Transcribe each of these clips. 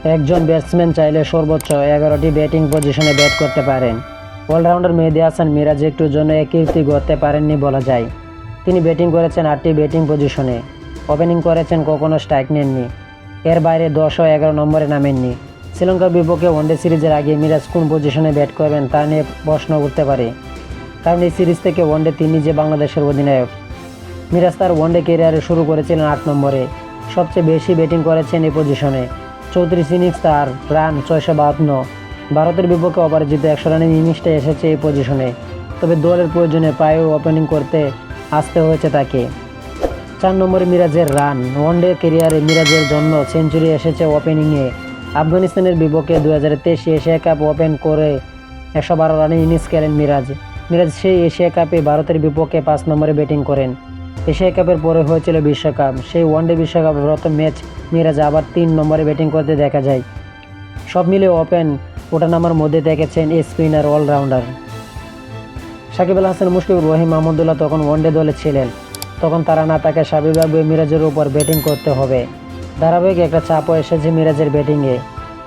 একজন ব্যাটসম্যান চাইলে সর্বোচ্চ 11টি ব্যাটিং পজিশনে ব্যাট করতে পারেন। অলরাউন্ডার মেহেদী হাসান মিরাজ একটুর জন্য এ কীর্তি গড়তে পারেননি বলা যায়। তিনি ব্যাটিং করেছেন 8টি ব্যাটিং পজিশনে, ওপেনিং করেছেন, কখনো স্ট্রাইক নেননি। এর বাইরে 10 ও 11 নম্বরে নামেননি। শ্রীলঙ্কার বিপক্ষে ওয়ানডে সিরিজের আগে মিরাজ কোন পজিশনে ব্যাট করবেন তা নিয়ে প্রশ্ন উঠতে পারে, কারণ এই সিরিজ থেকে ওয়ানডে তিনি যে বাংলাদেশের অধিনায়ক। মিরাজ তার ওয়ানডে ক্যারিয়ারে শুরু করেছিলেন 8 নম্বরে, সবচেয়ে বেশি ব্যাটিং করেছেন এই পজিশনে। 34 ইনিংস, তার রান 652। ভারতের বিপক্ষে অপরাজিত 100 রানের ইনিংসটা এসেছে এই পজিশনে, তবে দলের প্রয়োজনে প্রায়ই ওপেনিং করতে আসতে হয়েছে তাকে। 4 নম্বরে মিরাজের রান। ওয়ানডে ক্যারিয়ারে মিরাজের জন্য সেঞ্চুরি এসেছে ওপেনিংয়ে। আফগানিস্তানের বিপক্ষে 2023 এশিয়া কাপ ওপেন করে 112 রানের ইনিংস খেলেন মিরাজ। সেই এশিয়া কাপে ভারতের বিপক্ষে 5 নম্বরে ব্যাটিং করেন। এশিয়া কাপের পরে হয়েছিল বিশ্বকাপ, সেই ওয়ানডে বিশ্বকাপের প্রথম ম্যাচ মিরাজ আবার 3 নম্বরে ব্যাটিং করতে দেখা যায়। সব মিলে ওপেন ওঠানামার মধ্যে দেখেছেন স্পিনার অলরাউন্ডার। সাকিব আল হাসান, মুশফিকুর রহিম, মাহমুদুল্লাহ তখন ওয়ানডে দলে ছিলেন। তখন তারা না তাকে স্বাভাবিকভাবে মিরাজের উপর ব্যাটিং করতে হবে। ধারাবাহিক একটা চাপও এসেছে মিরাজের ব্যাটিংয়ে।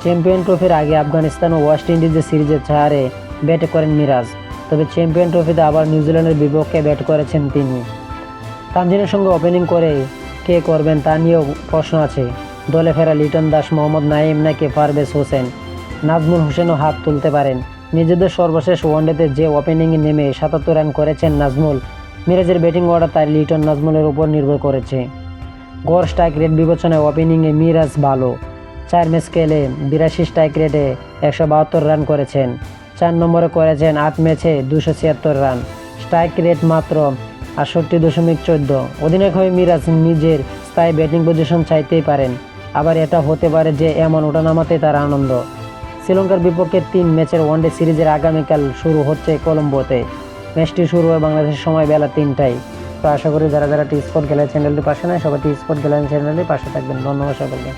চ্যাম্পিয়ন ট্রফির আগে আফগানিস্তান ও ওয়েস্ট ইন্ডিজের সিরিজের ছাড়ে ব্যাট করেন মিরাজ, তবে চ্যাম্পিয়ন ট্রফিতে আবার নিউজিল্যান্ডের বিপক্ষে ব্যাট করেছেন তিনি। তানজিনের সঙ্গে ওপেনিং করে কে করবেন তা নিয়েও প্রশ্ন আছে। দলে ফেরা লিটন দাস, মোহাম্মদ নাইম নাকি পারভেজ হোসেন, নাজমুল হোসেনও হাত তুলতে পারেন। নিজেদের সর্বশেষ ওয়ানডেতে যে ওপেনিংয়ে নেমে 77 রান করেছেন নাজমুল। মিরাজের ব্যাটিং অর্ডার তাই লিটন নাজমুলের উপর নির্ভর করেছে। গড় স্ট্রাইক রেট বিবেচনায় ওপেনিংয়ে মিরাজ ভালো। 4 ম্যাচ খেলে 82 স্ট্রাইক রেটে 172 রান করেছেন। 4 নম্বরে করেছেন 8 ম্যাচে 276 রান, স্ট্রাইক রেট মাত্র 68.14। অধিনায়ক হয়ে মিরাজ নিজের স্থায়ী ব্যাটিং পজিশন চাইতেই পারেন, আবার এটা হতে পারে যে এমন ওঠানামাতে তার আনন্দ। শ্রীলঙ্কার বিপক্ষে 3 ম্যাচের ওয়ানডে সিরিজের আগামীকাল শুরু হচ্ছে কলম্বোতে। ম্যাচটি শুরু হয় বাংলাদেশের সময় বেলা 3টায়। তো আশা করি যারা টি স্পোর্ট গ্যালারি চ্যানেলটি পাশে নেয় সবাই টি স্পোর্ট গ্যালারি চ্যানেলের পাশে থাকবেন। ধন্যবাদ সকলকে।